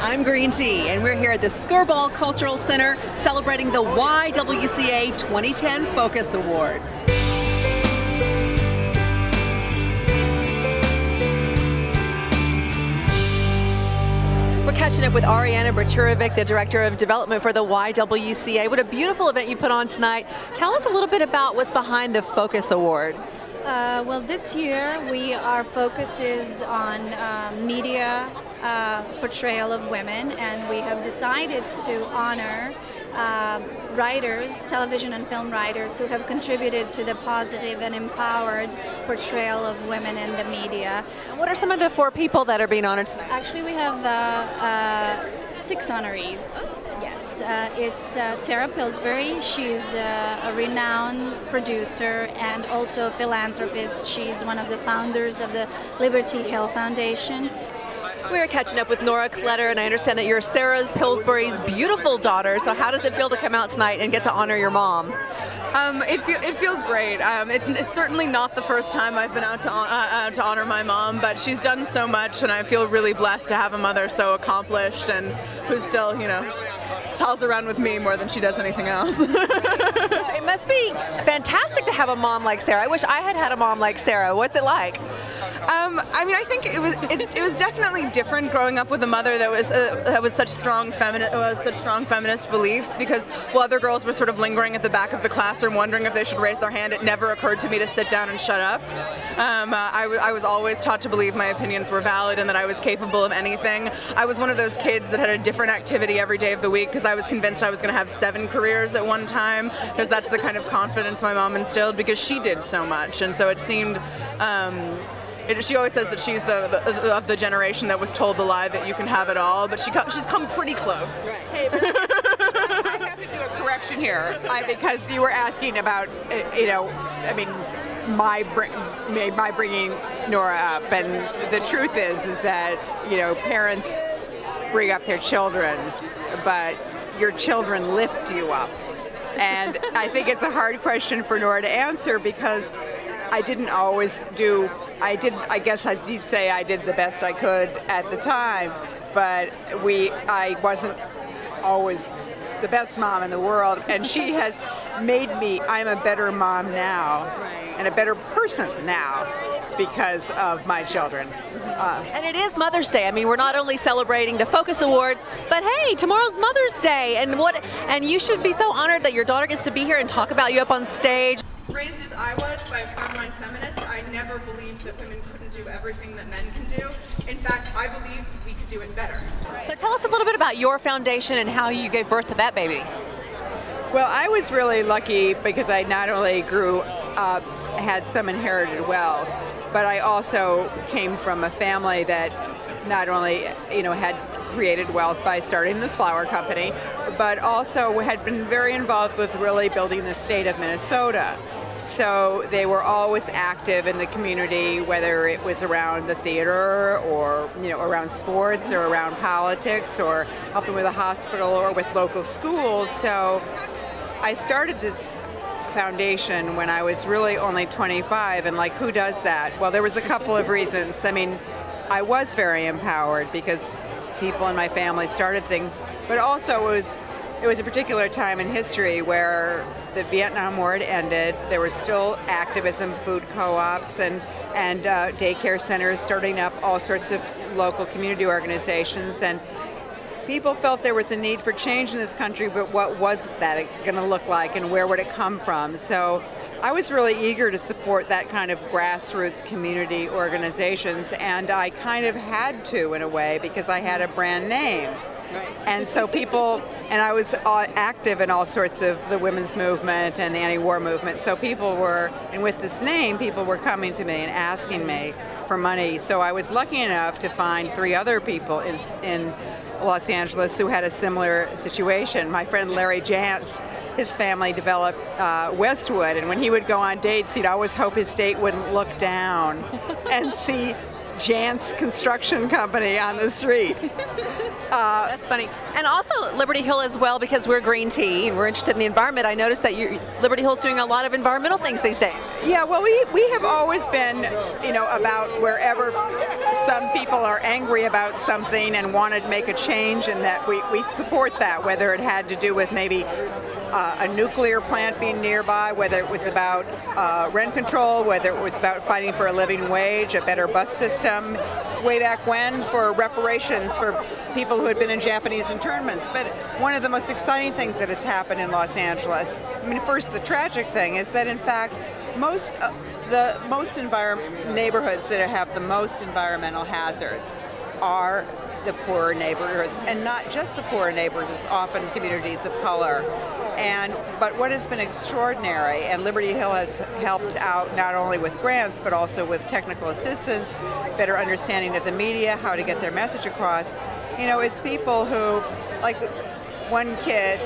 I'm Green Tea, and we're here at the Skirball Cultural Center celebrating the YWCA 2010 Focus Awards. We're catching up with Ariana Braturovic, the Director of Development for the YWCA. What a beautiful event you put on tonight. Tell us a little bit about what's behind the Focus Awards. Well, this year our focus is on media portrayal of women, and we have decided to honor writers, television and film writers, who have contributed to the positive and empowered portrayal of women in the media. What are some of the 4 people that are being honored tonight? Actually, we have 6 honorees. Yes, it's Sarah Pillsbury. She's a renowned producer and also a philanthropist. She's one of the founders of the Liberty Hill Foundation. We're catching up with Nora Kletter, and I understand that you're Sarah Pillsbury's beautiful daughter. So how does it feel to come out tonight and get to honor your mom? It feels great. It's certainly not the first time I've been out to honor my mom, but she's done so much, and I feel really blessed to have a mother so accomplished and who's still, pals around with me more than she does anything else. It must be fantastic to have a mom like Sarah. I wish I had had a mom like Sarah. What's it like? I think it was definitely different growing up with a mother that was such strong feminist beliefs, because while other girls were sort of lingering at the back of the classroom wondering if they should raise their hand, it never occurred to me to sit down and shut up. I was always taught to believe my opinions were valid and that I was capable of anything. I was one of those kids that had a different activity every day of the week because I was convinced I was going to have 7 careers at one time, because that's the kind of confidence my mom instilled, because she did so much, and so it seemed. She always says that she's of the generation that was told the lie that you can have it all, but she's come pretty close. Right. Hey, I have to do a correction here, because you were asking about, my bringing Nora up, and the truth is that parents bring up their children, but your children lift you up, and I think it's a hard question for Nora to answer, because I didn't always do. I guess I'd say I did the best I could at the time, but I wasn't always the best mom in the world, and she has made me. I'm a better mom now, and a better person now, because of my children. And it is Mother's Day. I mean, we're not only celebrating the Focus Awards, but hey, tomorrow's Mother's Day, and you should be so honored that your daughter gets to be here and talk about you up on stage. Raised as I was by a frontline feminist, I never believed that women couldn't do everything that men can do. In fact, I believed we could do it better. So tell us a little bit about your foundation and how you gave birth to that baby. Well, I was really lucky because I not only grew up, had some inherited wealth, but I also came from a family that not only had created wealth by starting this flower company, but also had been very involved with really building the state of Minnesota. So they were always active in the community, whether it was around the theater or around sports or around politics or helping with a hospital or with local schools. So I started this foundation when I was really only 25, and who does that? Well, there was a couple of reasons. I mean, I was very empowered because people in my family started things, but also it was a particular time in history where the Vietnam War had ended. There was still activism, food co-ops, and daycare centers starting up, all sorts of local community organizations, and people felt there was a need for change in this country, but what was that going to look like, and where would it come from? So I was really eager to support that kind of grassroots community organizations, and I kind of had to, in a way, because I had a brand name. Right. And so and I was active in all sorts of the women's movement and the anti-war movement, so and with this name, people were coming to me and asking me for money. So I was lucky enough to find 3 other people in Los Angeles who had a similar situation. My friend Larry Jantz, his family developed Westwood, and when he would go on dates, he'd always hope his date wouldn't look down and see Jantz Construction Company on the street. That's funny. And also Liberty Hill as well, because we're green tea. We're interested in the environment. I noticed that Liberty Hill's doing a lot of environmental things these days. Yeah, well, we have always been, about wherever some people are angry about something and want to make a change, and that we support that, whether it had to do with maybe a nuclear plant being nearby, whether it was about rent control, whether it was about fighting for a living wage, a better bus system, way back when for reparations for people who had been in Japanese internments. But one of the most exciting things that has happened in Los Angeles, first the tragic thing is that in fact the most neighborhoods that have the most environmental hazards are the poorer neighborhoods, and not just the poorer neighborhoods, often communities of color. But what has been extraordinary, and Liberty Hill has helped out not only with grants, but also with technical assistance, better understanding of the media, how to get their message across. It's people who, like one guy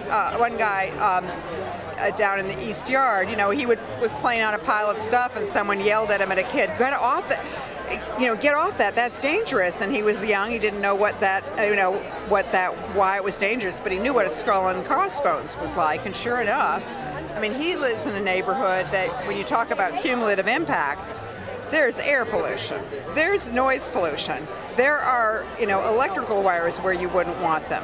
down in the East Yard, he was playing on a pile of stuff, and someone yelled at him, at a kid, "Get off it! Get off that! That's dangerous!" And he was young; he didn't know why it was dangerous, but he knew what a skull and crossbones was like. And sure enough, he lives in a neighborhood that, when you talk about cumulative impact, there's air pollution, there's noise pollution, there are electrical wires where you wouldn't want them,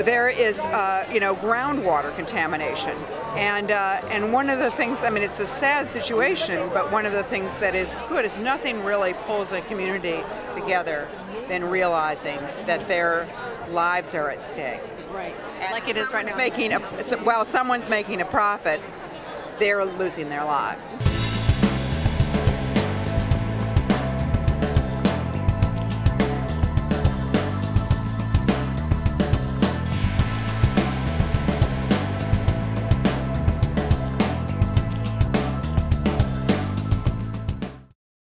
there is groundwater contamination, and one of the things, it's a sad situation, but one of the things that is good is nothing really pulls a community together than realizing that their lives are at stake. Right. And like it is right now. While someone's making a profit, they're losing their lives.